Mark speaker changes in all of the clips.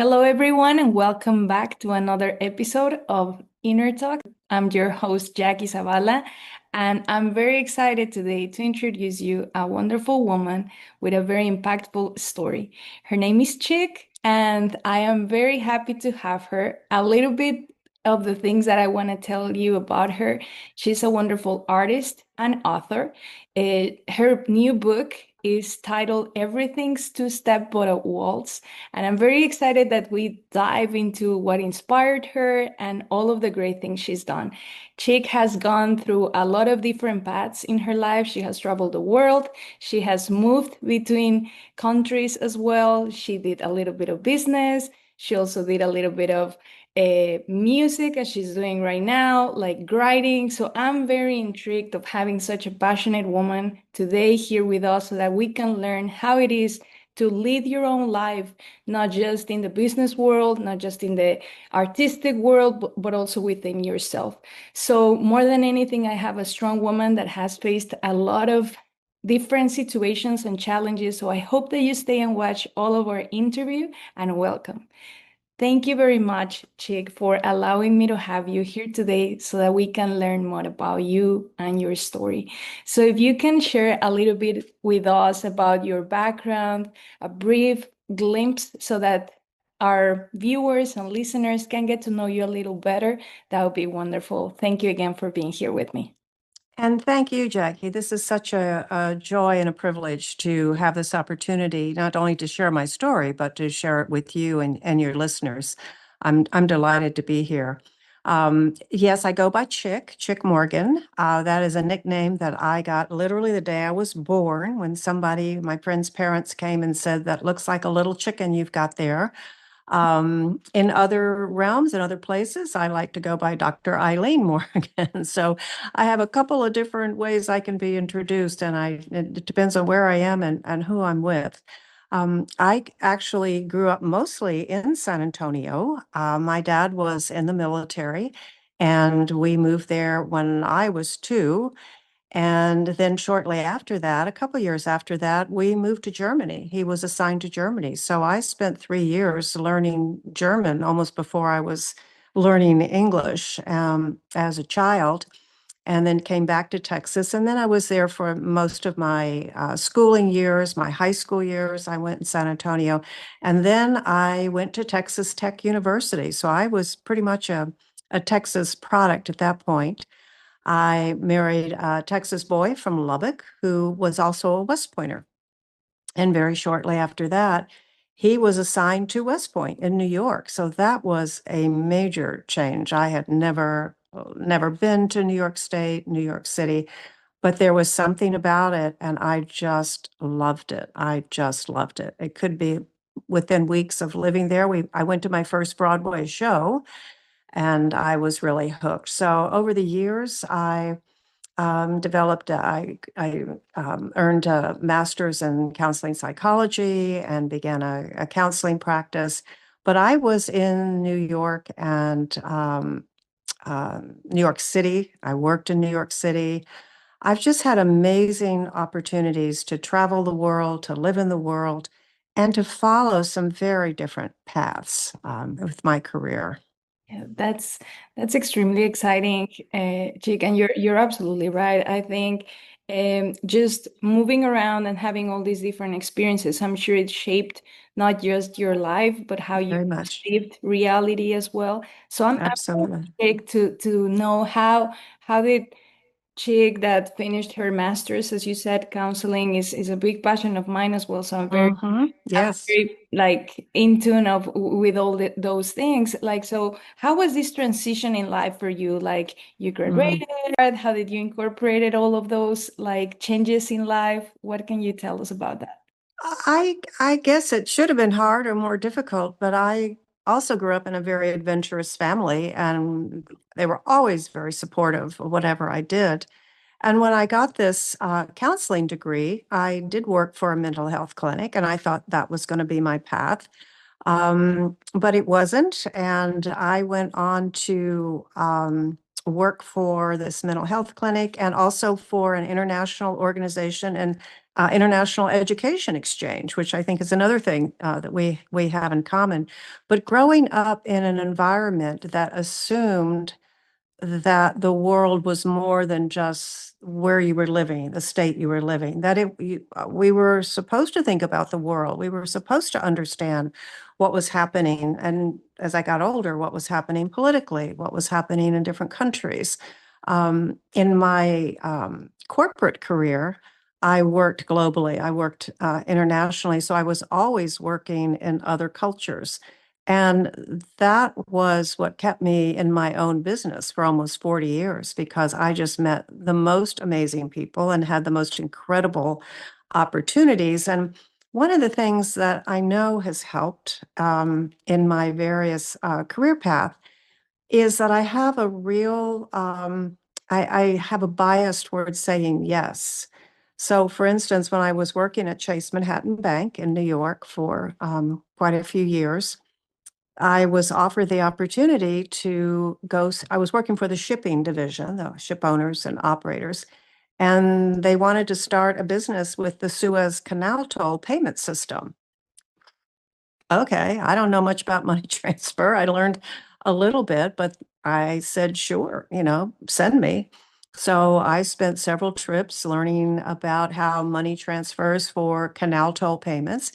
Speaker 1: Hello, everyone, and welcome back to another episode of Inner Talk. I'm your host, Jackie Zavala, and I'm very excited today to introduce you a wonderful woman with a very impactful story. Her name is Chick, and I am very happy to have her. A little bit of the things that I want to tell you about her. She's a wonderful artist and author. Her new book is titled Everything's Two-Step But a Waltz. And I'm very excited that we dive into what inspired her and all of the great things she's done. Chick has gone through a lot of different paths in her life. She has traveled the world. She has moved between countries as well. She did a little bit of business. She also did a little bit of music as she's doing right now, like writing. So I'm very intrigued of having such a passionate woman today here with us so that we can learn how it is to lead your own life, not just in the business world, not just in the artistic world, but also within yourself. So more than anything, I have a strong woman that has faced a lot of different situations and challenges. So I hope that you stay and watch all of our interview and welcome. Thank you very much, Chick, for allowing me to have you here today so that we can learn more about you and your story. So, if you can share a little bit with us about your background, a brief glimpse so that our viewers and listeners can get to know you a little better, that would be wonderful. Thank you again for being here with me.
Speaker 2: And thank you, Jackie. This is such a joy and a privilege to have this opportunity, not only to share my story, but to share it with you and your listeners. I'm delighted to be here. Yes, I go by Chick Morgan. That is a nickname that I got literally the day I was born when my friend's parents came and said, "That looks like a little chicken you've got there." In other realms, in other places, I like to go by Dr. Eileen Morgan. So I have a couple of different ways I can be introduced, and it depends on where I am and who I'm with. I actually grew up mostly in San Antonio. My dad was in the military, and we moved there when I was two. And then shortly after that, a couple years after that, we moved to Germany. He was assigned to Germany. So I spent 3 years learning German almost before I was learning English as a child, and then came back to Texas. And then I was there for most of my schooling years, my high school years. I went in San Antonio. And then I went to Texas Tech University. So I was pretty much a Texas product at that point. I married a Texas boy from Lubbock who was also a West Pointer. And very shortly after that, he was assigned to West Point in New York. So that was a major change. I had never been to New York State, New York City, but there was something about it, and I just loved it. I just loved it. It could be within weeks of living there. I went to my first Broadway show, and I was really hooked. So over the years, I earned a master's in counseling psychology and began a counseling practice. But I was in New York and New York City. I worked in New York City. I've just had amazing opportunities to travel the world, to live in the world, and to follow some very different paths with my career.
Speaker 1: Yeah, that's extremely exciting, Chick, and you're absolutely right. I think just moving around and having all these different experiences, I'm sure it shaped not just your life, but how you
Speaker 2: Very much.
Speaker 1: perceived reality as well. So I'm very
Speaker 2: Absolutely.
Speaker 1: intrigued to know how did chick that finished her master's, as you said, counseling is a big passion of mine as well. So I'm
Speaker 2: Yes.
Speaker 1: very like in tune of with all those things. Like, so how was this transition in life for you? Like, you
Speaker 2: Mhm.
Speaker 1: graduated, how did you incorporate all of those like changes in life? What can you tell us about that?
Speaker 2: I guess it should have been hard or more difficult, but I also grew up in a very adventurous family, and they were always very supportive of whatever I did. And when I got this counseling degree, I did work for a mental health clinic, and I thought that was going to be my path. But it wasn't. And I went on to work for this mental health clinic and also for an international organization and international education exchange, which I think is another thing that we have in common. But growing up in an environment that assumed that the world was more than just where you were living, the state you were living, that we were supposed to think about the world. We were supposed to understand what was happening. And as I got older, what was happening politically, what was happening in different countries. In my corporate career, I worked globally. I worked internationally. So I was always working in other cultures. And that was what kept me in my own business for almost 40 years because I just met the most amazing people and had the most incredible opportunities. And one of the things that I know has helped in my various career path is that I have a real, I have a bias towards saying yes. So, for instance, when I was working at Chase Manhattan Bank in New York for quite a few years, I was offered the opportunity to go. I was working for the shipping division, the ship owners and operators, and they wanted to start a business with the Suez Canal toll payment system. Okay, I don't know much about money transfer. I learned a little bit, but I said, sure, send me. So I spent several trips learning about how money transfers for canal toll payments.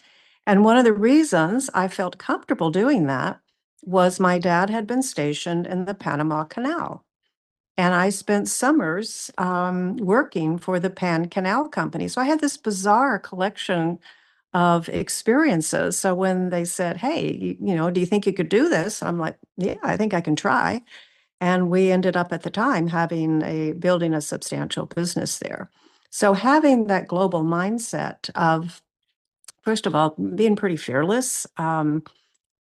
Speaker 2: And one of the reasons I felt comfortable doing that was my dad had been stationed in the Panama Canal. And I spent summers working for the Pan Canal Company. So I had this bizarre collection of experiences. So when they said, hey, do you think you could do this? I'm like, yeah, I think I can try. And we ended up at the time building a substantial business there. So having that global mindset of, first of all, being pretty fearless,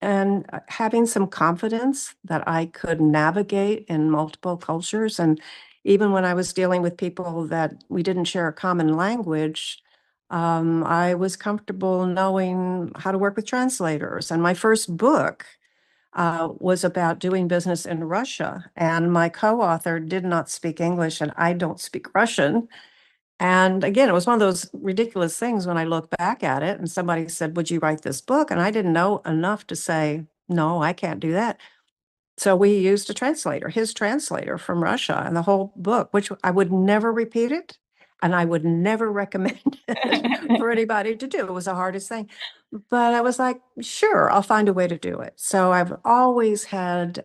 Speaker 2: and having some confidence that I could navigate in multiple cultures. And even when I was dealing with people that we didn't share a common language, I was comfortable knowing how to work with translators. And my first book was about doing business in Russia. And my co-author did not speak English, and I don't speak Russian. And again, it was one of those ridiculous things when I look back at it and somebody said, would you write this book? And I didn't know enough to say, no, I can't do that. So we used a translator, his translator from Russia, and the whole book, which I would never repeat it, and I would never recommend it for anybody to do. It was the hardest thing. But I was like, sure, I'll find a way to do it. So I've always had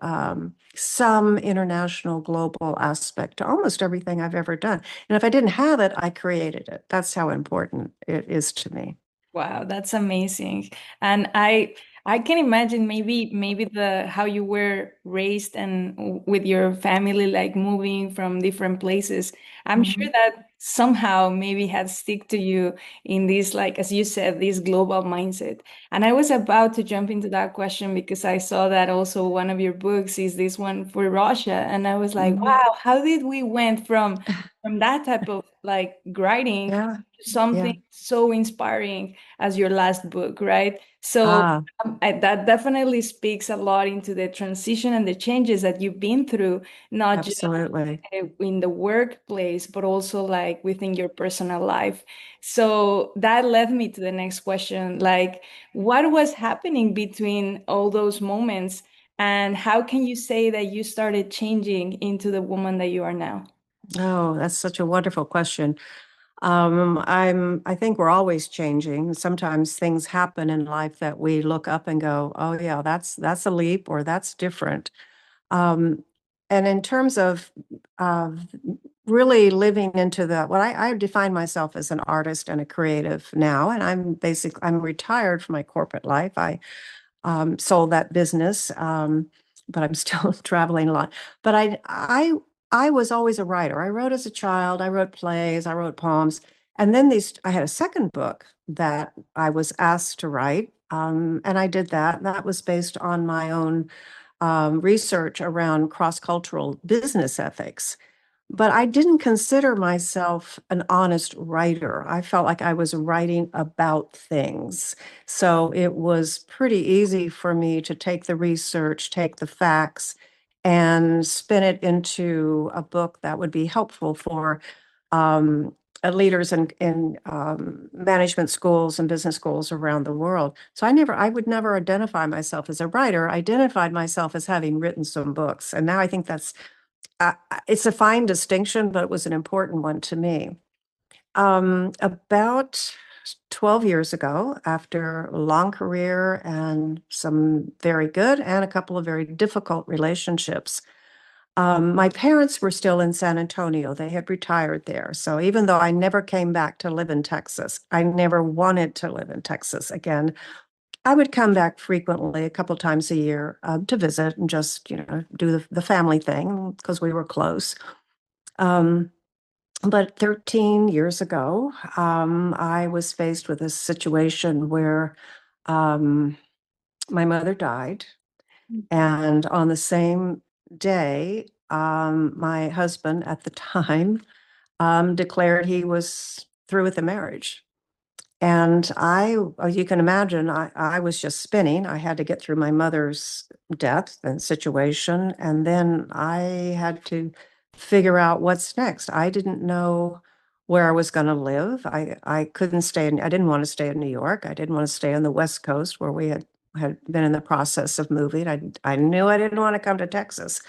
Speaker 2: some international global aspect to almost everything I've ever done. And if I didn't have it, I created it. That's how important it is to me.
Speaker 1: Wow, that's amazing. And I can imagine maybe the how you were raised and with your family like moving from different places. I'm sure
Speaker 2: Mhm.
Speaker 1: that somehow maybe had stick to you in this like as you said this global mindset. And I was about to jump into that question because I saw that also one of your books is this one for Russia and I was like,
Speaker 2: Mhm.
Speaker 1: wow, how did we went from that type of like writing
Speaker 2: Yeah,
Speaker 1: to something
Speaker 2: yeah.
Speaker 1: so inspiring as your last book, right? So
Speaker 2: Ah,
Speaker 1: that definitely speaks a lot into the transition and the changes that you've been through, not just
Speaker 2: absolutely.
Speaker 1: in the workplace, but also like within your personal life. So that led me to the next question, like what was happening between all those moments and how can you say that you started changing into the woman that you are now?
Speaker 2: Oh, that's such a wonderful question. I think we're always changing. Sometimes things happen in life that we look up and go, oh yeah, that's a leap or that's different. Um, and in terms of really living into I define myself as an artist and a creative now, and I'm retired from my corporate life. I sold that business, but I'm still traveling a lot. But I was always a writer. I wrote as a child. I wrote plays. I wrote poems, and then I had a second book that I was asked to write, and I did that. That was based on my own research around cross-cultural business ethics. But I didn't consider myself an honest writer. I felt like I was writing about things. So it was pretty easy for me to take the research, take the facts, and spin it into a book that would be helpful for um, leaders in management schools and business schools around the world. So I would never identify myself as a writer. I identified myself as having written some books. And now I think it's a fine distinction, but it was an important one to me. About 12 years ago, after a long career and some very good and a couple of very difficult relationships, my parents were still in San Antonio. They had retired there. So even though I never came back to live in Texas, I never wanted to live in Texas again. I would come back frequently, a couple times a year, to visit and just, do the family thing because we were close. Um, but 13 years ago, I was faced with a situation where um, my mother died. And on the same day, my husband at the time declared he was through with the marriage. And you can imagine, I was just spinning. I had to get through my mother's death and situation. And then I had to figure out what's next. I didn't know where I was going to live. I couldn't I didn't want to stay in New York. I didn't want to stay on the West Coast where we had been in the process of moving. I knew I didn't want to come to Texas.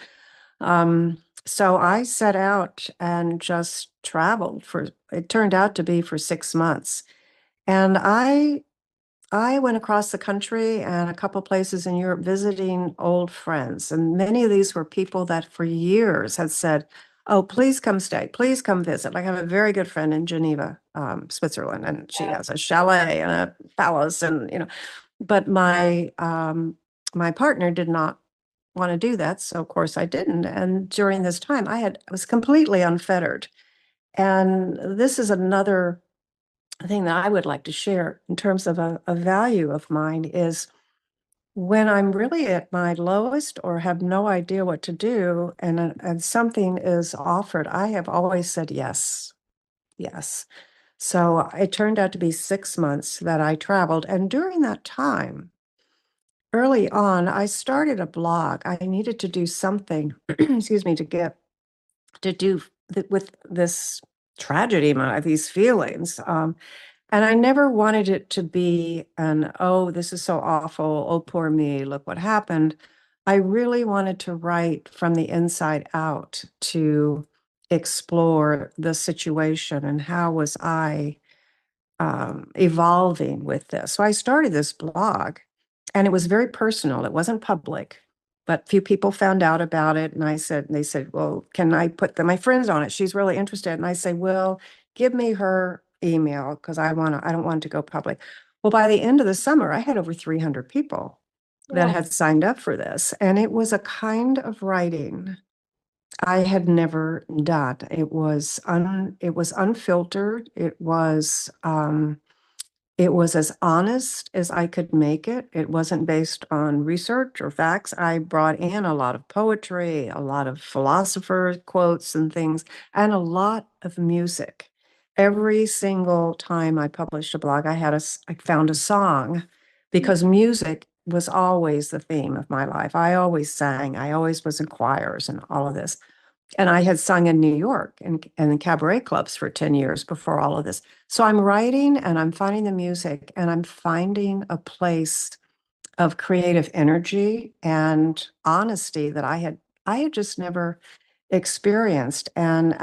Speaker 2: So I set out and just traveled it turned out to be for 6 months. And I went across the country and a couple places in Europe visiting old friends. And many of these were people that for years had said, "Oh, please come stay. Please come visit." Like I have a very good friend in Geneva, Switzerland, and she has a chalet and a palace, and but my partner did not want to do that. So of course I didn't. And during this time I was completely unfettered. And this is another thing that I would like to share in terms of a value of mine is when I'm really at my lowest or have no idea what to do and something is offered, I have always said yes, yes. So it turned out to be 6 months that I traveled. And during that time, early on, I started a blog. I needed to do something, excuse me, to do with this tragedy, these feelings. And I never wanted it to be oh, this is so awful. Oh, poor me. Look what happened. I really wanted to write from the inside out to explore the situation and how was I evolving with this. So I started this blog and it was very personal. It wasn't public, but few people found out about it. And they said, well, can I put my friends on it? She's really interested. And I say, well, give me her email because I don't want it to go public. Well, by the end of the summer, I had over 300 people that
Speaker 1: Oh,
Speaker 2: had signed up for this. And it was a kind of writing I had never done. It was unfiltered. It was as honest as I could make it. It wasn't based on research or facts. I brought in a lot of poetry, a lot of philosopher quotes and things, and a lot of music. Every single time I published a blog, I found a song because music was always the theme of my life. I always sang. I always was in choirs and all of this. And I had sung in New York and in cabaret clubs for 10 years before all of this. So I'm writing and I'm finding the music and I'm finding a place of creative energy and honesty that I had just never experienced. And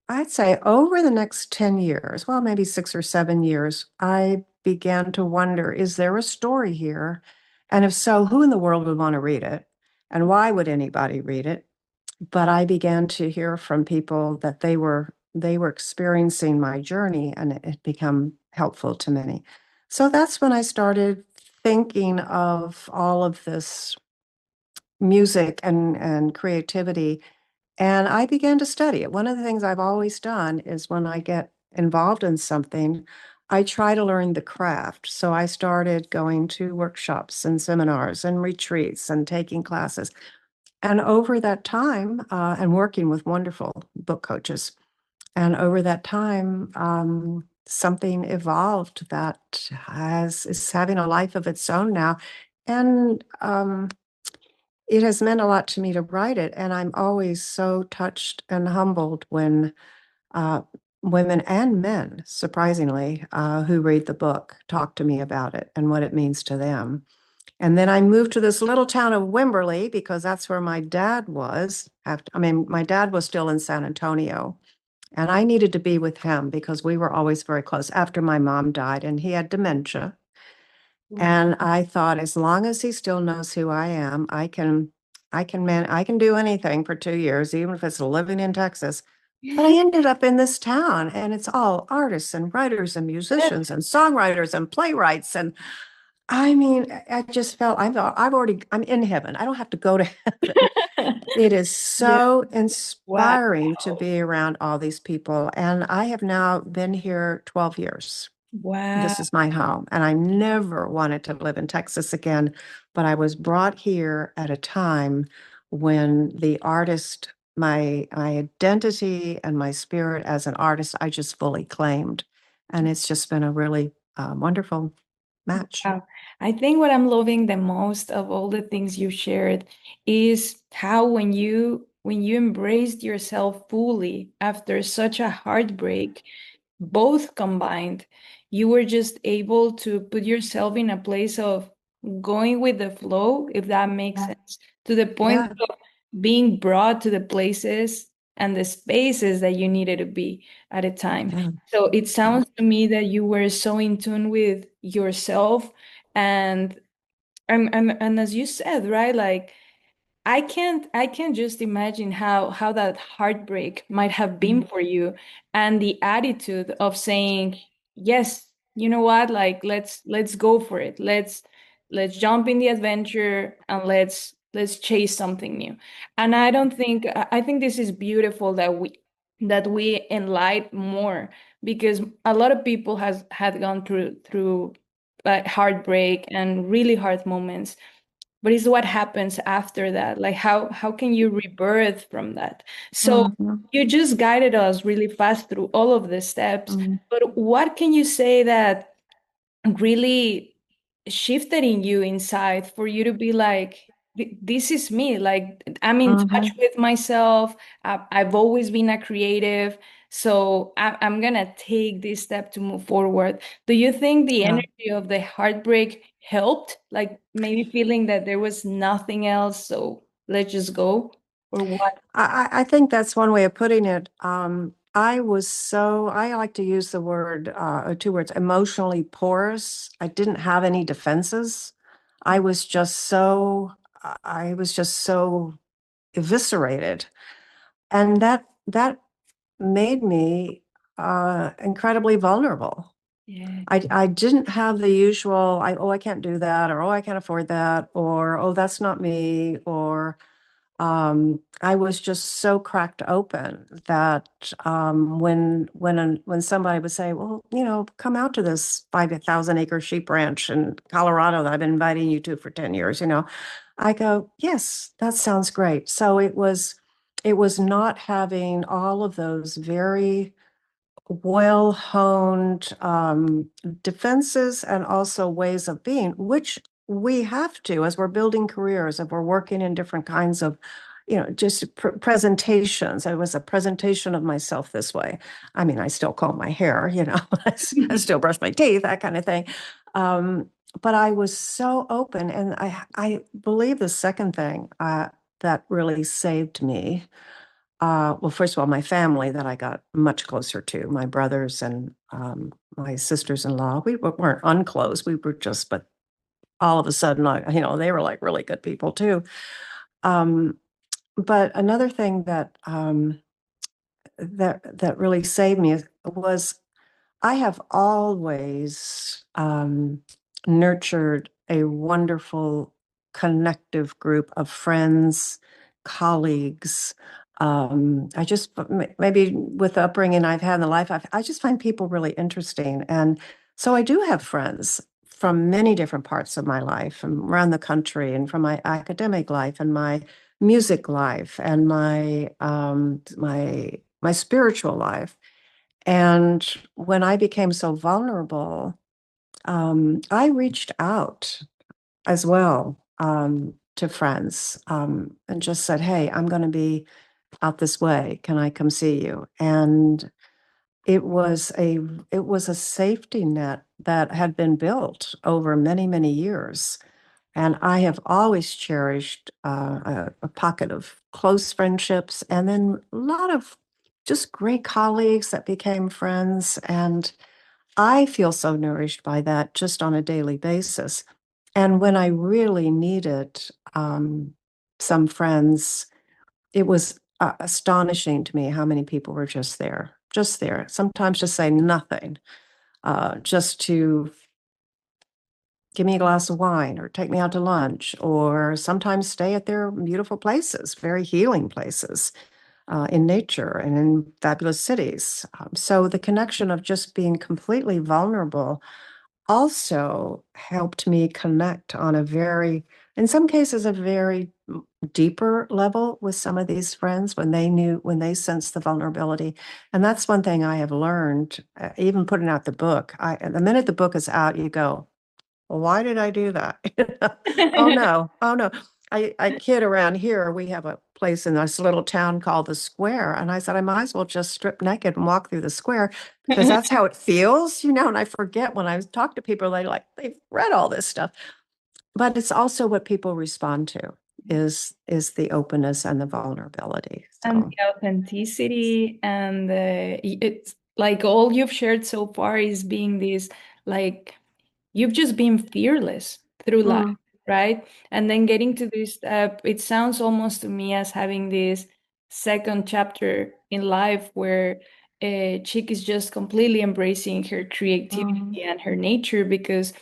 Speaker 2: I'd say over the next 10 years, well, maybe 6 or 7 years, I began to wonder, is there a story here? And if so, who in the world would want to read it? And why would anybody read it? But I began to hear from people that they were experiencing my journey and it had become helpful to many. So that's when I started thinking of all of this music and creativity and I began to study it. One of the things I've always done is when I get involved in something, I try to learn the craft. So I started going to workshops and seminars and retreats and taking classes. And over that time, and working with wonderful book coaches, and over that time, something evolved that is having a life of its own now. And it has meant a lot to me to write it, and I'm always so touched and humbled when uh, women and men, surprisingly, who read the book talk to me about it and what it means to them. And then I moved to this little town of Wimberley because that's where my dad was. I mean, my dad was still in San Antonio, and I needed to be with him because we were always very close after my mom died, and he had dementia. And I thought, as long as he still knows who I am, I can do anything for 2 years, even if it's living in Texas. But I ended up in this town, and it's all artists and writers and musicians and songwriters and playwrights. And I mean, I just felt I'm in heaven. I don't have to go to heaven. It is
Speaker 1: Yeah.
Speaker 2: so
Speaker 1: Wow.
Speaker 2: inspiring to be around all these people. And I have now been here 12 years.
Speaker 1: Wow.
Speaker 2: This is my home. And I never wanted to live in Texas again, but I was brought here at a time when the artist, my identity and my spirit as an artist, I just fully claimed. And it's just been a really wonderful match.
Speaker 1: Wow. I think what I'm loving the most of all the things you shared is how when you embraced yourself fully after such a heartbreak, both combined, you were just able to put yourself in a place of going with the flow, if that makes sense, to the point
Speaker 2: Yeah.
Speaker 1: of being brought to the places and the spaces that you needed to be at a time.
Speaker 2: Yeah.
Speaker 1: So it
Speaker 2: Yeah.
Speaker 1: sounds to me that you were so in tune with yourself and and as you said, right? Like I can't just imagine how that heartbreak might have been for you and the attitude of saying, yes, you know what? Like let's go for it. Let's jump in the adventure and let's chase something new. And I think this is beautiful that we enlighten more because a lot of people has had gone through heartbreak and really hard moments, but it's what happens after that. Like how can you rebirth from that? So
Speaker 2: Mhm.
Speaker 1: you just guided us really fast through all of the steps,
Speaker 2: Mhm.
Speaker 1: but what can you say that really shifted in you inside for you to be like, This is me. Like, I'm in touch
Speaker 2: Mhm.
Speaker 1: with myself. I've always been a creative. So I'm gonna take this step to move forward. Do you think the
Speaker 2: Yeah.
Speaker 1: energy of the heartbreak helped? Like, maybe feeling that there was nothing else, so let's just go? Or what?
Speaker 2: I think that's one way of putting it. I like to use the word, two words, emotionally porous. I didn't have any defenses. I was just so eviscerated. And that made me incredibly vulnerable.
Speaker 1: Yeah.
Speaker 2: I didn't have the usual, I can't do that, or oh, I can't afford that, or oh, that's not me, or I was just so cracked open that when somebody would say, "Well, come out to this 5,000-acre sheep ranch in Colorado that I've been inviting you to for 10 years," I go, "Yes, that sounds great." So it was not having all of those very well-honed defenses and also ways of being, which we have to as we're building careers, if we're working in different kinds of, just presentations. I was a presentation of myself this way. I mean, I still comb my hair, I still brush my teeth, that kind of thing. Um, but I was so open, and I believe the second thing that really saved me, well, first of all, my family that I got much closer to, my brothers and my sisters-in-law. We weren't unclose. We were just, but all of a sudden, they were like really good people too. Um, but another thing that really saved me was I have always nurtured a wonderful connective group of friends, colleagues. I just maybe with the upbringing I've had in the life, I just find people really interesting, and so I do have friends from many different parts of my life, from around the country, and from my academic life, and my music life, and my spiritual life. And when I became so vulnerable, I reached out as well. to friends and just said, "Hey, I'm going to be out this way. Can I come see you?" And it was a it was a safety net that had been built over many, many years. And I have always cherished a pocket of close friendships and then a lot of just great colleagues that became friends. And I feel so nourished by that just on a daily basis. And when I really needed some friends, it was astonishing to me how many people were just there, sometimes just say nothing, just to give me a glass of wine or take me out to lunch, or sometimes stay at their beautiful places, very healing places in nature and in fabulous cities. So the connection of just being completely vulnerable also helped me connect on a very, in some cases, a very deeper level with some of these friends when they sensed the vulnerability. And that's one thing I have learned, even putting out the book. The minute the book is out, you go, well, why did I do that? Oh no, oh no. I kid around here. We have a place in this little town called the Square. And I said, I might as well just strip naked and walk through the square because that's how it feels, And I forget when I talk to people, they've read all this stuff. But it's also what people respond to is the openness and the vulnerability.
Speaker 1: And
Speaker 2: So
Speaker 1: the authenticity and it's like all you've shared so far is being this like you've just been fearless through life,
Speaker 2: mm,
Speaker 1: right? And then getting to this step, it sounds almost to me as having this second chapter in life where Chick is just completely embracing her
Speaker 2: mm,
Speaker 1: creativity and her nature because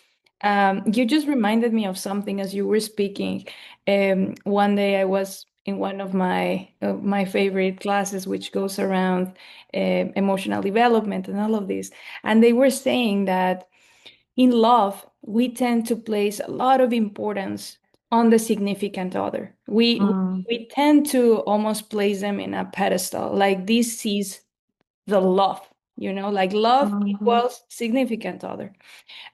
Speaker 1: you just reminded me of something as you were speaking. One day I was in one of my favorite classes, which goes around emotional development and all of this, and they were saying that in love, we tend to place a lot of importance on the significant other.
Speaker 2: mm,
Speaker 1: We tend to almost place them in a pedestal, like this is the love, like love
Speaker 2: mhm,
Speaker 1: equals significant other.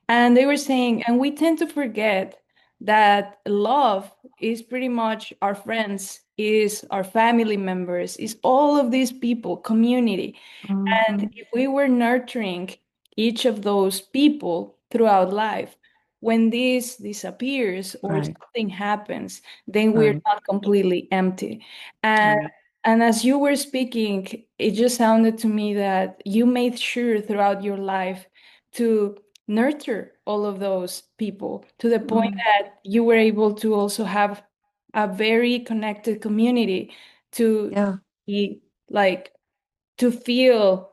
Speaker 1: And they were saying, and we tend to forget that love is pretty much our friends, is our family members, is all of these people, community. And
Speaker 2: mhm.
Speaker 1: if we were nurturing each of those people throughout life, when this disappears or
Speaker 2: Right,
Speaker 1: something happens, then we're
Speaker 2: right,
Speaker 1: not completely empty. And
Speaker 2: right.
Speaker 1: and as you were speaking, it just sounded to me that you made sure throughout your life to nurture all of those people to the point
Speaker 2: Mm,
Speaker 1: that you were able to also have a very connected community to
Speaker 2: yeah.
Speaker 1: be like to feel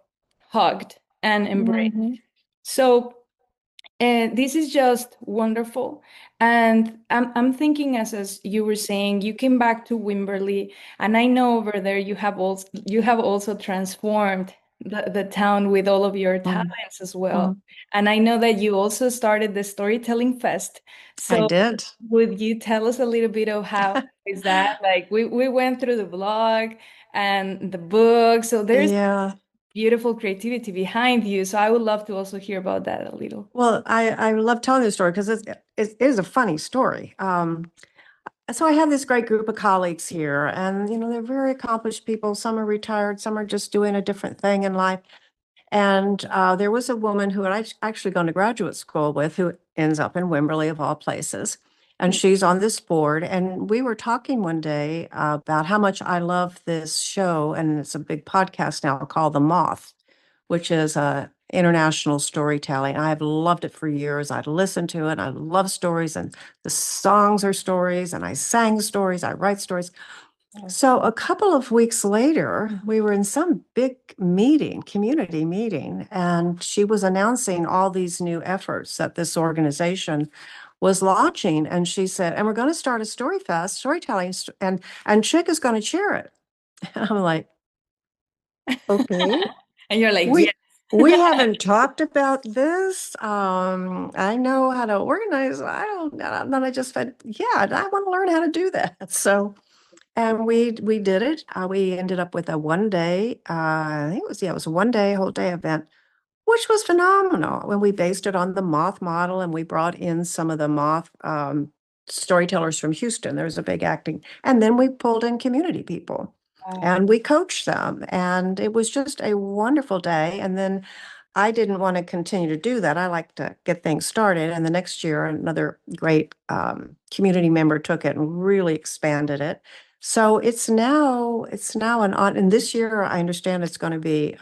Speaker 1: hugged and embraced.
Speaker 2: Mhm.
Speaker 1: So this is just wonderful. And I'm thinking as you were saying, you came back to Wimberley, and I know over there you have also transformed the town with all of your
Speaker 2: Mm,
Speaker 1: talents as well.
Speaker 2: mm.
Speaker 1: And I know that you also started the Storytelling Fest.
Speaker 2: I
Speaker 1: So
Speaker 2: did.
Speaker 1: would you tell us a little bit of how is that? Like we went through the blog and the book. So there's
Speaker 2: Yeah.
Speaker 1: beautiful creativity behind you. So I would love to also hear about that a little.
Speaker 2: Well, I love telling this story because it is a funny story. So I have this great group of colleagues here, and they're very accomplished people. Some are retired, some are just doing a different thing in life. And there was a woman who had actually gone to graduate school with, who ends up in Wimberley of all places. And she's on this board. And we were talking one day about how much I love this show. And it's a big podcast now called The Moth, which is international storytelling. I've loved it for years. I'd listened to it. I love stories, and the songs are stories, and I sang stories. I write stories. So a couple of weeks later, we were in some big meeting, community meeting, and she was announcing all these new efforts that this organization was launching. And she said, and we're going to start a story fest, storytelling, and Chick is going to chair it. And I'm like, okay,
Speaker 1: And you're like, yes.
Speaker 2: we haven't talked about this. I know how to organize. I don't, and then I just said, yeah, I want to learn how to do that. So and we did it. We ended up with a 1 day, I think it was a 1 day, whole day event, which was phenomenal. When we based it on the moth model and we brought in some of the moth storytellers from Houston. There was a big acting. And then we pulled in community people
Speaker 1: Wow.
Speaker 2: and we coached them. And it was just a wonderful day. And then I didn't want to continue to do that. I like to get things started. And the next year, another great community member took it and really expanded it. So it's now an on, and this year I understand it's going to be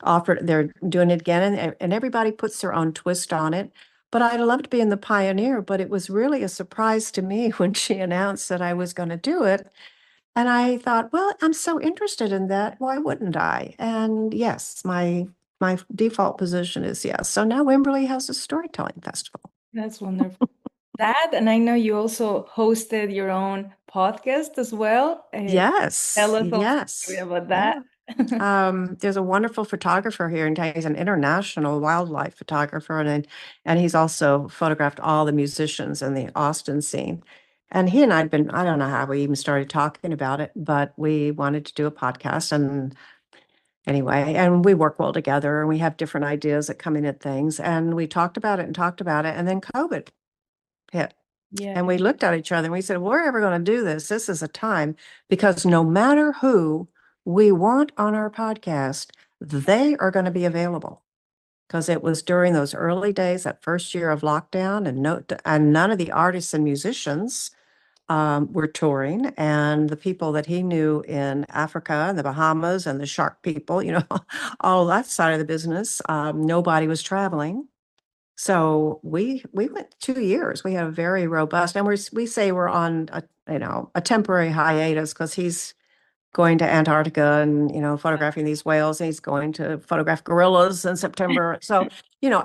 Speaker 2: offered. They're doing it again, and everybody puts their own twist on it. But I loved being the pioneer, but it was really a surprise to me when she announced that I was going to do it. And I thought, well, I'm so interested in that. Why wouldn't I? And yes, my default position is yes. So now Wimberley has a storytelling festival.
Speaker 1: That's wonderful. That, and I know you also hosted your own podcast as well. Tell
Speaker 2: Yes,
Speaker 1: us also a bit
Speaker 2: yes.
Speaker 1: about
Speaker 2: Yeah.
Speaker 1: that.
Speaker 2: There's a wonderful photographer here in town. He's an international wildlife photographer, and he's also photographed all the musicians in the Austin scene. And he and I'd been, I don't know how we even started talking about it, but we wanted to do a podcast. And anyway, and we work well together and we have different ideas that come in at things. And we talked about it and talked about it. And then COVID hit. And
Speaker 1: Yeah.
Speaker 2: we looked at each other and we said, we're ever going to do this. This is a time because no matter who we want on our podcast, they are going to be available. Because it was during those early days, that first year of lockdown, and none of the artists and musicians were touring, and the people that he knew in Africa and the Bahamas and the shark people, all that side of the business, nobody was traveling. So we went 2 years. We had a very robust, and we say we're on a temporary hiatus because he's going to Antarctica and photographing these whales, and he's going to photograph gorillas in September. So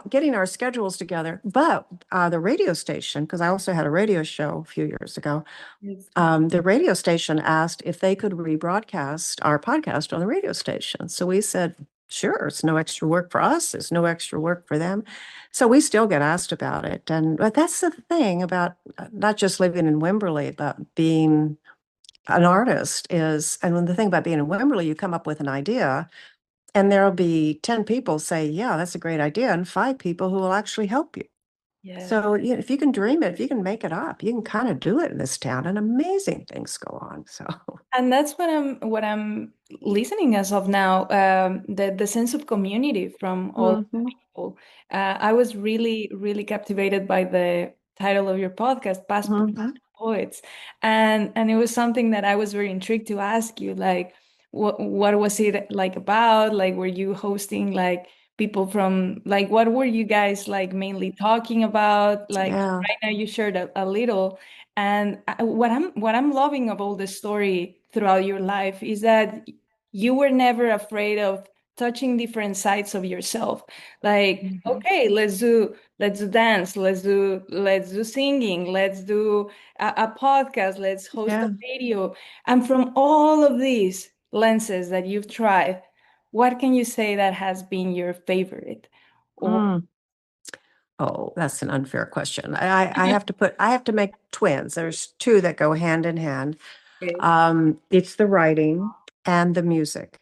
Speaker 2: getting our schedules together. But the radio station, because I also had a radio show a few years ago,
Speaker 1: Yes.
Speaker 2: the radio station asked if they could rebroadcast our podcast on the radio station. So we said, sure, it's no extra work for us. It's no extra work for them. So we still get asked about it. But that's the thing about not just living in Wimberley, but being an artist and the thing about being in Wimberley, you come up with an idea and there'll be 10 people say, yeah, that's a great idea, and 5 people who will actually help you.
Speaker 1: Yes.
Speaker 2: So, if you can dream it, if you can make it up, you can kind of do it in this town and amazing things go on. So,
Speaker 1: And that's what I'm listening as of now, the sense of community from all of the
Speaker 2: mhm,
Speaker 1: people. I was really, really captivated by the title of your podcast, Past
Speaker 2: mhm.
Speaker 1: Poets. And it was something that I was very intrigued to ask you, like what was it like about? Like were you hosting like people from like what were you guys like mainly talking about? Like
Speaker 2: Yeah.
Speaker 1: right now you shared a little. And what I'm loving of all the story throughout your life is that you were never afraid of touching different sides of yourself. Like,
Speaker 2: Mhm.
Speaker 1: okay, let's do dance, let's do singing, let's do a podcast, let's host a
Speaker 2: Yeah.
Speaker 1: video. And from all of these lenses that you've tried, what can you say that has been your favorite? Or
Speaker 2: Mm. Oh, that's an unfair question. I have to make twins. There's two that go hand in hand. It's the writing and the music.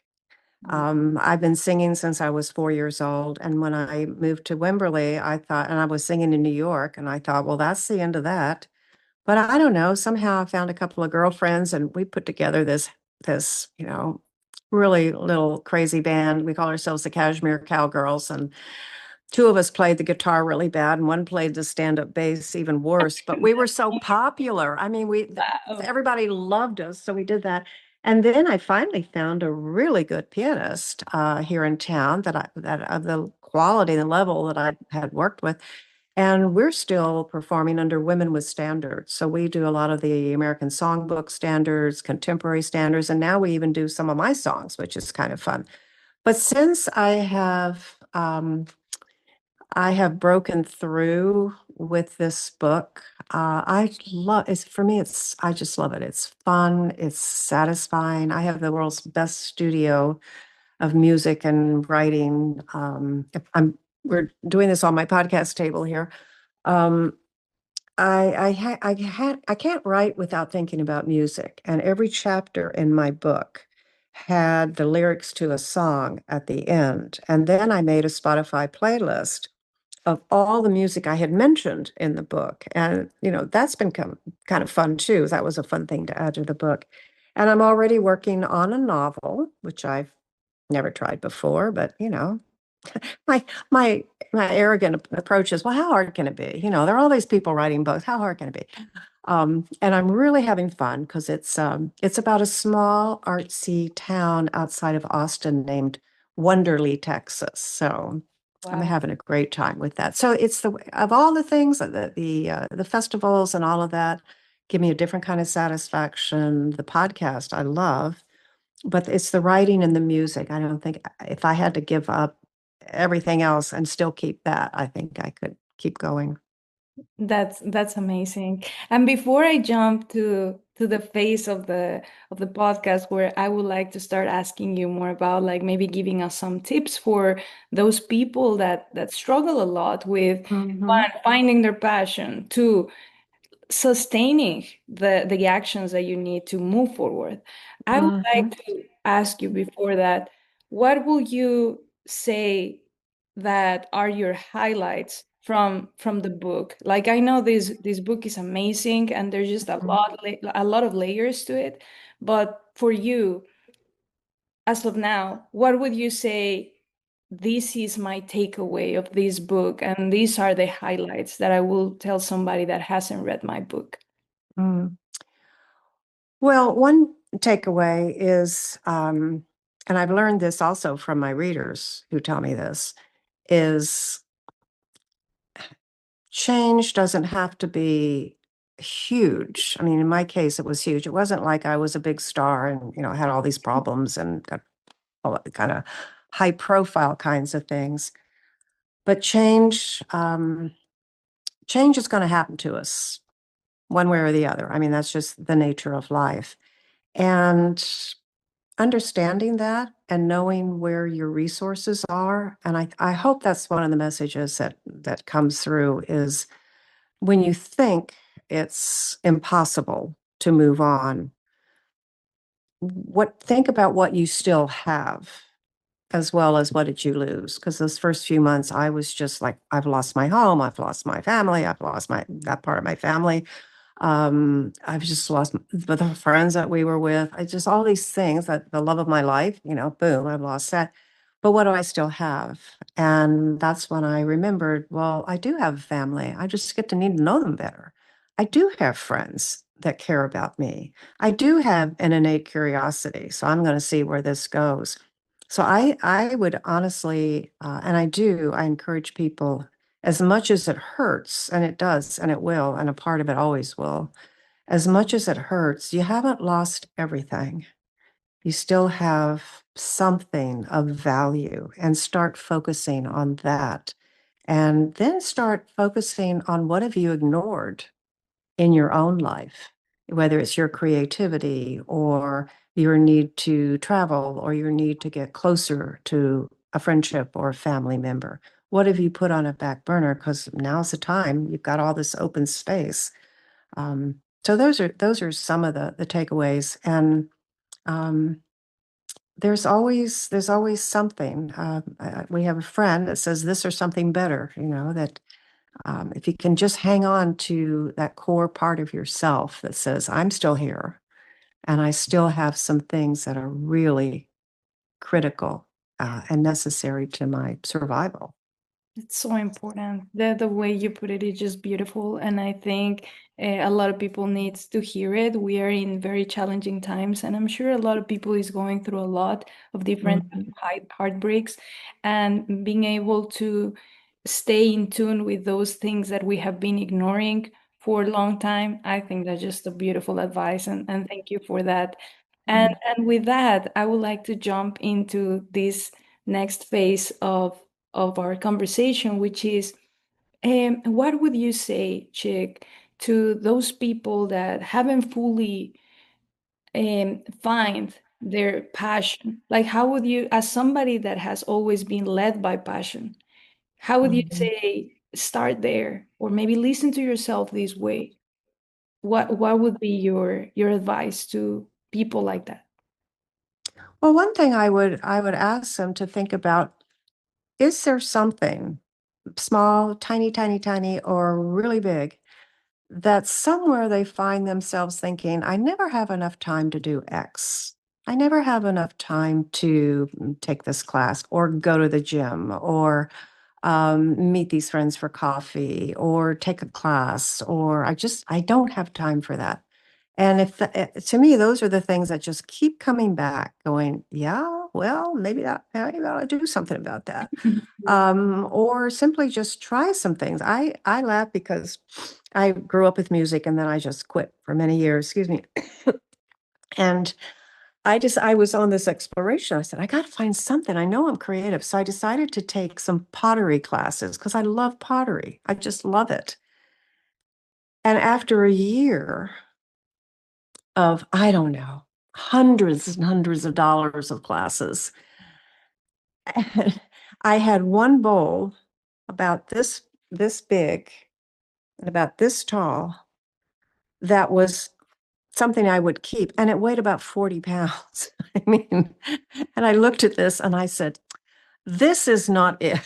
Speaker 2: I've been singing since I was 4 years old. And when I moved to Wimberley, I thought, and I was singing in New York, and I thought, well, that's the end of that. But I don't know. Somehow I found a couple of girlfriends and we put together this, really little crazy band. We call ourselves the Kashmir Cowgirls. And two of us played the guitar really bad, and one played the stand-up bass even worse. But we were so popular. I mean,
Speaker 1: wow.
Speaker 2: everybody loved us, so we did that. And then I finally found a really good pianist here in town that of the quality and level that I had worked with. And we're still performing under Women with Standards. So we do a lot of the American Songbook standards, contemporary standards, and now we even do some of my songs, which is kind of fun. But since I have broken through with this book. I love it's for me, I just love it. It's fun, it's satisfying. I have the world's best studio of music and writing. If we're doing this on my podcast table here. Um, I can't write without thinking about music, and every chapter in my book had the lyrics to a song at the end. And then I made a Spotify playlist of all the music I had mentioned in the book. And, that's been kind of fun too. That was a fun thing to add to the book. And I'm already working on a novel, which I've never tried before, but, my my my arrogant approach is, well, how hard can it be? There are all these people writing books. How hard can it be? And I'm really having fun because it's about a small artsy town outside of Austin named Wonderly, Texas. So I'm
Speaker 1: Wow.
Speaker 2: having a great time with that. So it's of all the things the festivals and all of that give me a different kind of satisfaction. The podcast I love, but it's the writing and the music. I don't think if I had to give up everything else and still keep that, I think I could keep going.
Speaker 1: That's amazing. And before I jump to the phase of the podcast where I would like to start asking you more about like maybe giving us some tips for those people that struggle a lot with
Speaker 2: Hmm.
Speaker 1: one, finding their passion, two, sustaining the actions that you need to move forward. I would
Speaker 2: Hmm.
Speaker 1: like to ask you before that, what will you say that are your highlights from the book? Like I know this book is amazing and there's just a lot of layers to it, but for you, as of now, what would you say this is my takeaway of this book and these are the highlights that I will tell somebody that hasn't read my book?
Speaker 2: Mm. Well, one takeaway is, and I've learned this also from my readers who tell me this, is change doesn't have to be huge. I mean, in my case, it was huge. It wasn't like I was a big star and, had all these problems and got all the kind of high profile kinds of things. But change is going to happen to us one way or the other. I mean, that's just the nature of life. And understanding that and knowing where your resources are, and I hope that's one of the messages that comes through is when you think it's impossible to move on, think about what you still have as well as what did you lose? Because those first few months, I was just like, I've lost my home, I've lost my family, I've lost that part of my family. I've just lost the friends that we were with. I just all these things that the love of my life, boom, I've lost that. But what do I still have? And that's when I remembered, well, I do have a family. I just get to need to know them better. I do have friends that care about me. I do have an innate curiosity. So I'm going to see where this goes. So I would honestly, and I encourage people as much as it hurts, and it does, and it will, and a part of it always will, as much as it hurts, you haven't lost everything. You still have something of value, and start focusing on that. And then start focusing on what have you ignored in your own life, whether it's your creativity or your need to travel or your need to get closer to a friendship or a family member. What have you put on a back burner? Because now's the time. You've got all this open space. So those are some of the takeaways. And um, there's always something. We have a friend that says this or something better. That if you can just hang on to that core part of yourself that says, I'm still here and I still have some things that are really critical and necessary to my survival.
Speaker 1: It's so important. The way you put it is just beautiful, and I think a lot of people needs to hear it. We are in very challenging times, and I'm sure a lot of people is going through a lot of different
Speaker 2: Mhm.
Speaker 1: heartbreaks, and being able to stay in tune with those things that we have been ignoring for a long time. I think that's just a beautiful advice, and thank you for that. And with that, I would like to jump into this next phase of our conversation, which is what would you say, Chick, to those people that haven't fully find their passion? Like, how would you, as somebody that has always been led by passion, how would you
Speaker 2: Mhm.
Speaker 1: say start there, or maybe listen to yourself this way? What would be your advice to people like that?
Speaker 2: Well, one thing I would ask them to think about, is there something small, tiny, tiny, tiny, or really big, that somewhere they find themselves thinking, I never have enough time to do X. I never have enough time to take this class or go to the gym or meet these friends for coffee or take a class, or I don't have time for that. And to me, those are the things that just keep coming back, going, yeah, well, maybe I ought to do something about that. Or simply just try some things. I laugh because I grew up with music and then I just quit for many years, excuse me. And I was on this exploration. I said, I got to find something. I know I'm creative. So I decided to take some pottery classes because I love pottery. I just love it. And after a year of, I don't know, hundreds and hundreds of dollars of classes, I had one bowl about this big and about this tall that was something I would keep, and it weighed about 40 pounds. I mean, and I looked at this and I said, this is not it.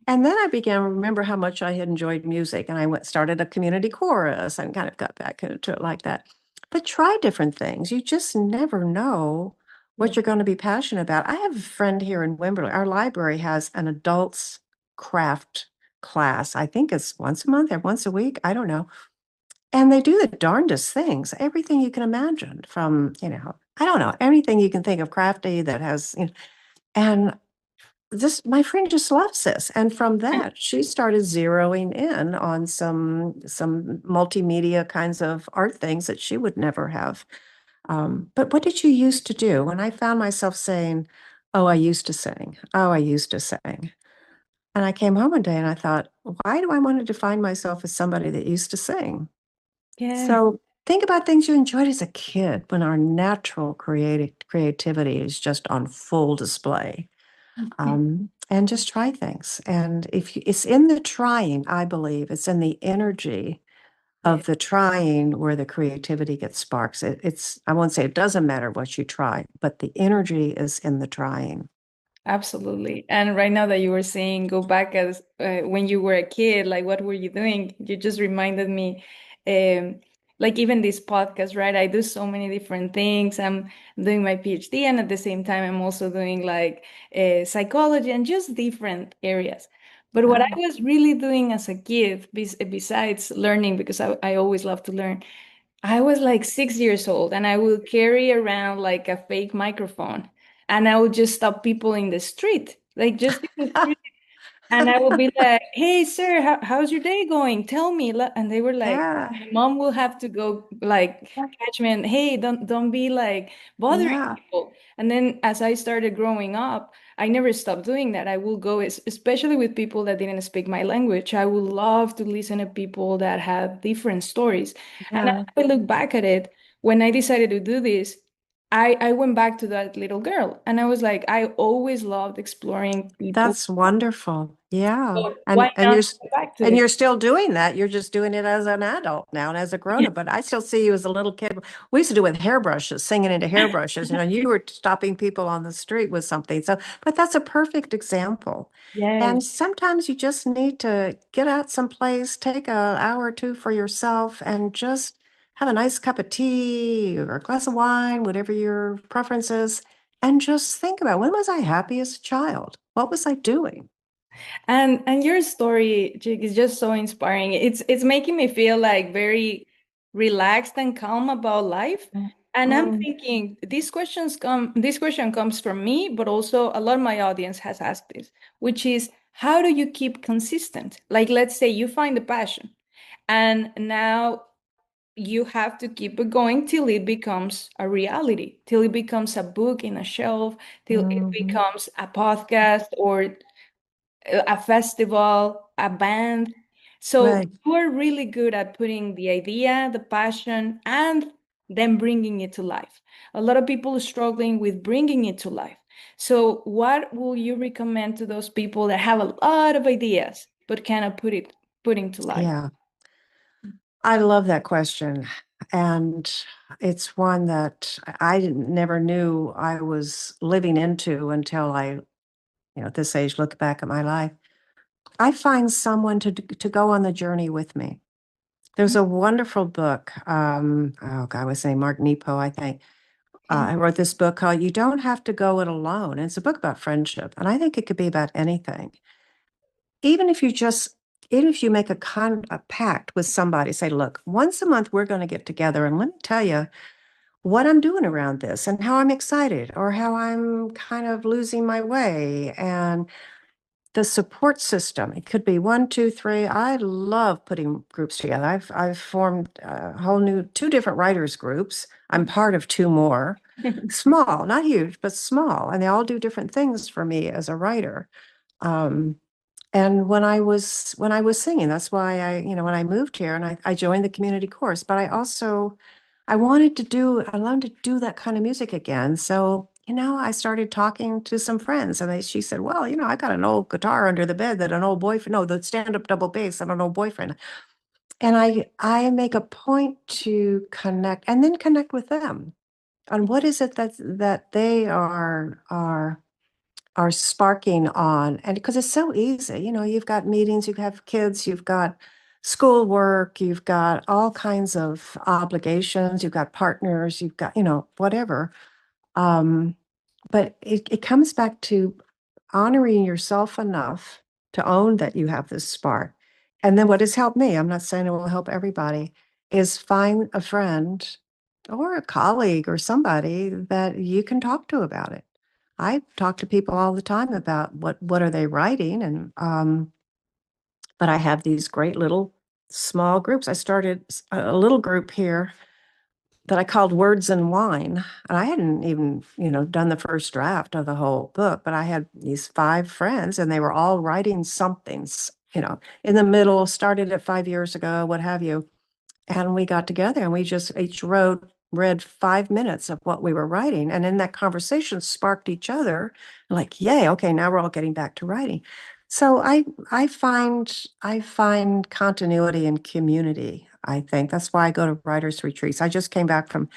Speaker 2: And then I began to remember how much I had enjoyed music, and I started a community chorus and kind of got back into it like that. But try different things. You just never know
Speaker 1: Yeah.
Speaker 2: what you're going to be passionate about. I have a friend here in Wimberley. Our library has an adults craft class. I think it's once a month or once a week. I don't know. And they do the darndest things, everything you can imagine from, I don't know, anything you can think of crafty that has, and my friend just loves this. And from that, she started zeroing in on some multimedia kinds of art things that she would never have. But what did you used to do? When I found myself saying, oh, I used to sing. Oh, I used to sing. And I came home one day and I thought, why do I want to define myself as somebody that used to sing?
Speaker 1: Yeah.
Speaker 2: So think about things you enjoyed as a kid when our natural creativity is just on full display. And just try things. And it's in the trying, I believe, it's in the energy
Speaker 1: Yeah.
Speaker 2: of the trying where the creativity gets sparks. I won't say it doesn't matter what you try, but the energy is in the trying.
Speaker 1: Absolutely. And right now that you were saying, go back as when you were a kid, like what were you doing? You just reminded me, um, like even this podcast, right? I do so many different things. I'm doing my PhD, and at the same time, I'm also doing like psychology and just different areas. But what I
Speaker 2: Yeah.
Speaker 1: was really doing as a kid, besides learning, because I always love to learn, I was like 6 years old and I would carry around like a fake microphone and I would just stop people in the street, like just in the street. And I would be like, hey, sir, how's your day going? Tell me. And they were like,
Speaker 2: Yeah.
Speaker 1: my mom will have to go like catch me and hey, don't be like bothering
Speaker 2: Yeah.
Speaker 1: people. And then as I started growing up, I never stopped doing that. I will go, especially with people that didn't speak my language. I would love to listen to people that have different stories. And as
Speaker 2: Yeah.
Speaker 1: I look back at it, when I decided to do this, I went back to that little girl and I was like, I always loved exploring people.
Speaker 2: That's wonderful. Yeah.
Speaker 1: So why not go back to
Speaker 2: And
Speaker 1: it?
Speaker 2: you're still doing that. You're just doing it as an adult now and as a grown up. But I still see you as a little kid. We used to do it with hairbrushes, singing into hairbrushes. You were stopping people on the street with something. So, but that's a perfect example.
Speaker 1: Yes.
Speaker 2: And sometimes you just need to get out someplace, take an hour or two for yourself, and just have a nice cup of tea or a glass of wine, whatever your preference is, and just think about, when was I happy as a child? What was I doing?
Speaker 1: And your story, Jake, is just so inspiring. It's making me feel like very relaxed and calm about life. And I'm
Speaker 2: Mm,
Speaker 1: thinking this question comes from me, but also a lot of my audience has asked this, which is how do you keep consistent? Like let's say you find the passion and now you have to keep it going till it becomes a reality, till it becomes a book in a shelf, till it
Speaker 2: mhm.
Speaker 1: becomes a podcast or a festival, a band. So
Speaker 2: Right.
Speaker 1: you are really good at putting the idea, the passion, and then bringing it to life. A lot of people are struggling with bringing it to life. So what will you recommend to those people that have a lot of ideas but cannot put into life?
Speaker 2: Yeah. I love that question. And it's one that never knew I was living into until at this age, look back at my life. I find someone to go on the journey with me. There's a wonderful book. Oh God, what's his name? Mark Nepo, I think. I wrote this book called "You Don't Have to Go It Alone." And it's a book about friendship, and I think it could be about anything. Even if you just, even if you make a pact with somebody, say, "Look, once a month we're going to get together, and let me tell you what I'm doing around this, and how I'm excited, or how I'm kind of losing my way, and." The support system, it could be one, two, three. I love putting groups together. I've formed a whole new two different writers groups. I'm part of two more, small, not huge, but small, and they all do different things for me as a writer. Um, and when I was singing, that's why when I moved here and I joined the community chorus, but I wanted to do that kind of music again. So, I started talking to some friends and she said, well, I got an old guitar under the bed that an old boyfriend, no, the stand-up double bass and an old boyfriend. And I make a point to connect and then connect with them on what is it that they are sparking on. And because it's so easy, you've got meetings, you have kids, you've got schoolwork, you've got all kinds of obligations, you've got partners, you've got, whatever. Um, but it comes back to honoring yourself enough to own that you have this spark. And then what has helped me, I'm not saying it will help everybody, is find a friend or a colleague or somebody that you can talk to about it. I talk to people all the time about what are they writing, and but I have these great little small groups. I started a little group here that I called Words and Wine. And I hadn't even, done the first draft of the whole book, but I had these five friends and they were all writing somethings, in the middle, started at 5 years ago, what have you. And we got together and we just each read 5 minutes of what we were writing. And in that conversation sparked each other like, yay, okay, now we're all getting back to writing. So I find continuity and community. I think that's why I go to writers' retreats. I just came back from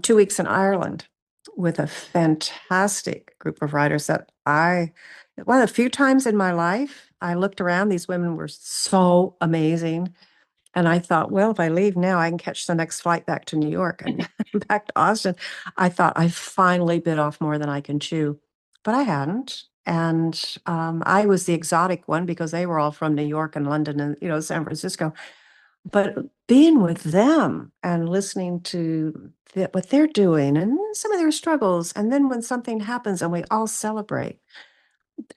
Speaker 2: 2 weeks in Ireland with a fantastic group of writers one of the few times in my life, I looked around, these women were so amazing. And I thought, well, if I leave now, I can catch the next flight back to New York and back to Austin. I thought I finally bit off more than I can chew, but I hadn't. And I was the exotic one because they were all from New York and London and, San Francisco. But being with them and listening to what they're doing and some of their struggles, and then when something happens and we all celebrate,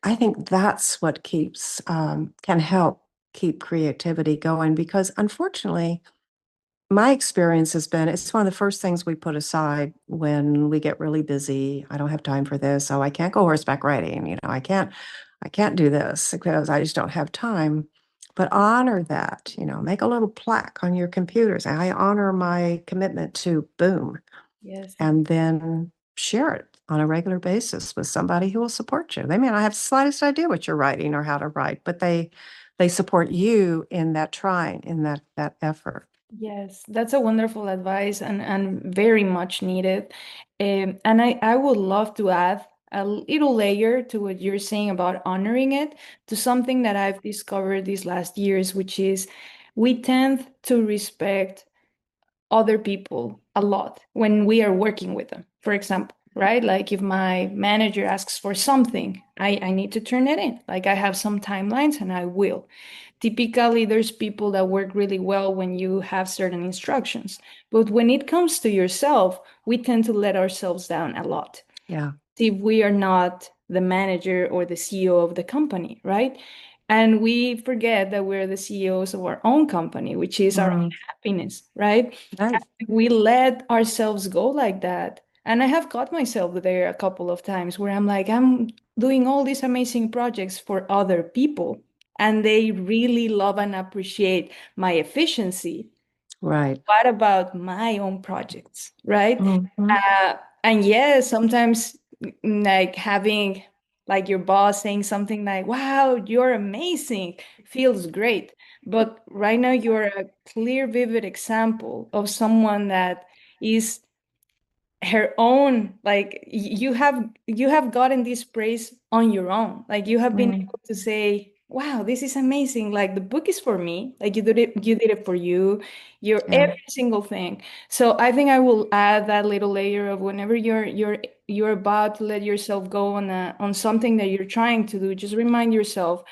Speaker 2: I think that's what can help keep creativity going because unfortunately, my experience has been it's one of the first things we put aside when we get really busy. I don't have time for this. Oh, I can't go horseback riding. I can't do this because I just don't have time. But honor that, make a little plaque on your computers. I honor my commitment to boom,
Speaker 1: Yes.
Speaker 2: and then share it on a regular basis with somebody who will support you. They may not have the slightest idea what you're writing or how to write, but they support you in that trying, in that effort.
Speaker 1: Yes, that's a wonderful advice and very much needed. And I would love to add a little layer to what you're saying about honoring it to something that I've discovered these last years, which is we tend to respect other people a lot when we are working with them. For example, right? Like if my manager asks for something, I need to turn it in. Like I have some timelines and I will. Typically, there's people that work really well when you have certain instructions. But when it comes to yourself, we tend to let ourselves down a lot
Speaker 2: Yeah.
Speaker 1: if we are not the manager or the CEO of the company, right? And we forget that we're the CEOs of our own company, which is our own
Speaker 2: Mm,
Speaker 1: happiness, right?
Speaker 2: right.
Speaker 1: We let ourselves go like that. And I have caught myself there a couple of times where I'm like, I'm doing all these amazing projects for other people, and they really love and appreciate my efficiency.
Speaker 2: Right.
Speaker 1: What about my own projects, right?
Speaker 2: Mhm.
Speaker 1: Uh, and yes, sometimes like having like your boss saying something like, wow, you're amazing, feels great. But right now you're a clear, vivid example of someone that is her own, like you have gotten this praise on your own. Like you have been
Speaker 2: Mm,
Speaker 1: able to say, wow, this is amazing. Like the book is for me. Like you did it for you, your
Speaker 2: Yeah.
Speaker 1: every single thing. So I think I will add that little layer of whenever you're about to let yourself go on something that you're trying to do, just remind yourself,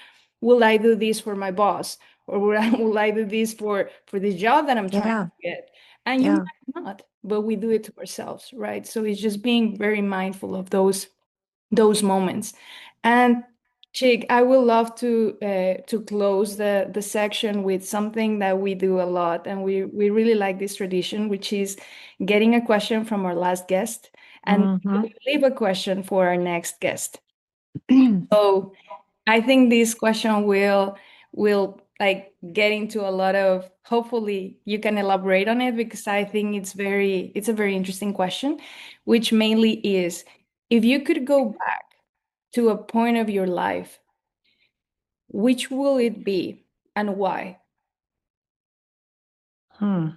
Speaker 1: will I do this for my boss? Or will I do this for the job that I'm trying
Speaker 2: Yeah.
Speaker 1: to get? And you
Speaker 2: Yeah.
Speaker 1: might not, but we do it to ourselves, right? So it's just being very mindful of those moments. And Chick, I would love to close the section with something that we do a lot, and we really like this tradition, which is getting a question from our last guest, and
Speaker 2: Hmm.
Speaker 1: we leave a question for our next guest. So I think this question will like get into a lot of, hopefully you can elaborate on it because I think it's a very interesting question, which mainly is, if you could go back to a point of your life, which will it be and why?
Speaker 2: Hmm.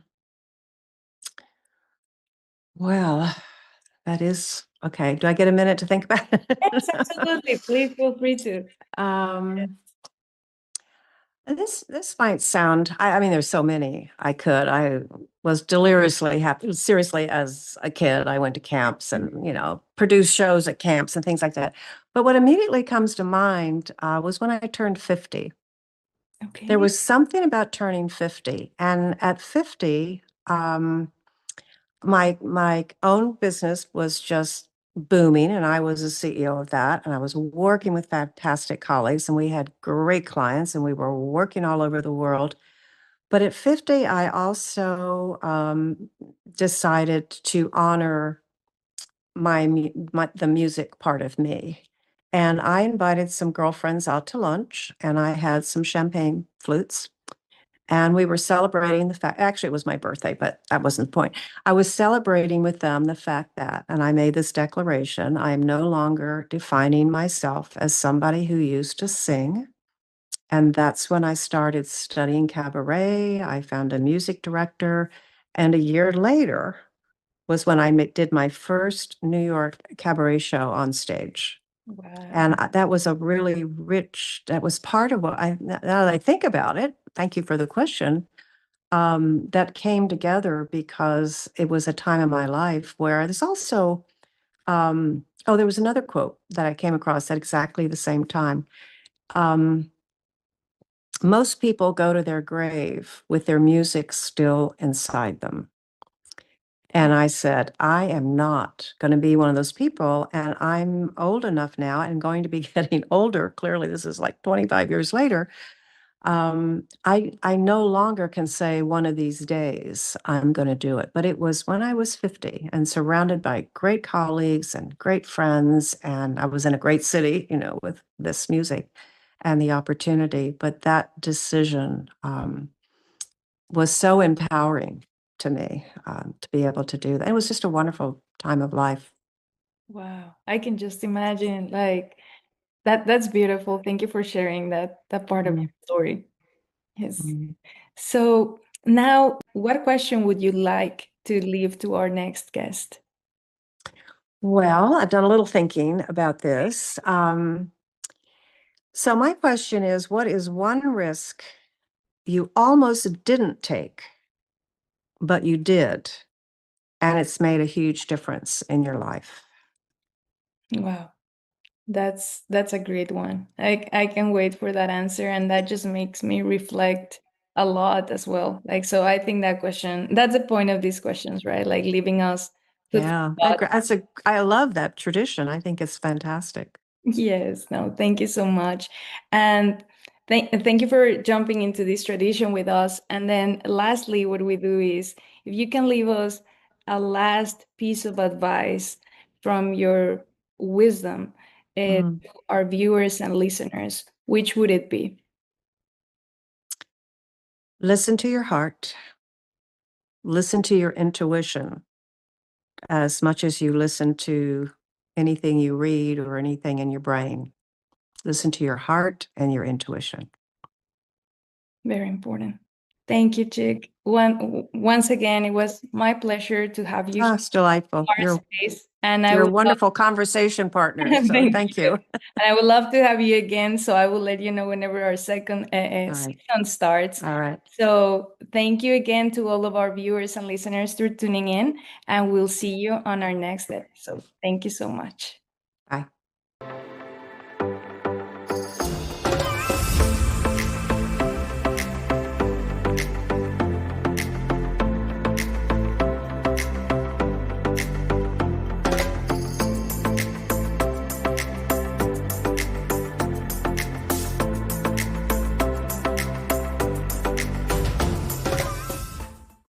Speaker 2: Well, that is okay. Do I get a minute to think about
Speaker 1: Yes,
Speaker 2: it?
Speaker 1: absolutely. Please feel free to.
Speaker 2: Um, this might sound, I mean, there's so many I could. I was deliriously happy. Seriously, as a kid, I went to camps and, produced shows at camps and things like that. But what immediately comes to mind was when I turned 50. There
Speaker 1: Okay.
Speaker 2: was something about turning 50. And at 50, my own business was just booming, and I was a CEO of that, and I was working with fantastic colleagues, and we had great clients, and we were working all over the world. But at 50, I also decided to honor the music part of me. And I invited some girlfriends out to lunch, and I had some champagne flutes. And we were celebrating the fact, actually, it was my birthday, but that wasn't the point. I was celebrating with them the fact that, and I made this declaration, I am no longer defining myself as somebody who used to sing. And that's when I started studying cabaret. I found a music director. And a year later was when I did my first New York cabaret show on stage. And
Speaker 1: Wow.
Speaker 2: that was a really rich, that was part of what now that I think about it, thank you for the question, that came together because it was a time in my life where there's also, there was another quote that I came across at exactly the same time. Um, Most people go to their grave with their music still inside them. And I said, I am not going to be one of those people. And I'm old enough now and going to be getting older. Clearly, this is like 25 years later. I no longer can say one of these days I'm going to do it. But it was when I was 50 and surrounded by great colleagues and great friends. And I was in a great city, with this music and the opportunity. But that decision was so empowering to me to be able to do that. It was just a wonderful time of life.
Speaker 1: Wow. I can just imagine like that's beautiful. Thank you for sharing that part of
Speaker 2: Mm,
Speaker 1: your story. Yes.
Speaker 2: mm.
Speaker 1: So now, what question would you like to leave to our next guest?
Speaker 2: Well, I've done a little thinking about this. So my question is, what is one risk you almost didn't take, but you did, and it's made a huge difference in your life?
Speaker 1: Wow. That's a great one. I can wait for that answer, and that just makes me reflect a lot as well. Like, so I think that question, that's the point of these questions, right? Like leaving us with
Speaker 2: Yeah,
Speaker 1: thought.
Speaker 2: I love that tradition. I think it's fantastic.
Speaker 1: Yes, no, thank you so much. And thank you for jumping into this tradition with us. And then lastly, what we do is, if you can leave us a last piece of advice from your wisdom
Speaker 2: Mm.
Speaker 1: to our viewers and listeners, which would it be?
Speaker 2: Listen to your heart, listen to your intuition as much as you listen to anything you read or anything in your brain. Listen to your heart and your intuition.
Speaker 1: Very important. Thank you, Chick. Once again, it was my pleasure to have you
Speaker 2: Ah,
Speaker 1: here
Speaker 2: it's delightful.
Speaker 1: in our space, and I
Speaker 2: You're a
Speaker 1: would love
Speaker 2: wonderful conversation partner. So
Speaker 1: thank
Speaker 2: thank
Speaker 1: you.
Speaker 2: you.
Speaker 1: And I would love to have you again. So I will let you know whenever our second
Speaker 2: All right.
Speaker 1: season starts.
Speaker 2: All right.
Speaker 1: So thank you again to all of our viewers and listeners for tuning in, and we'll see you on our next episode. Thank you so much.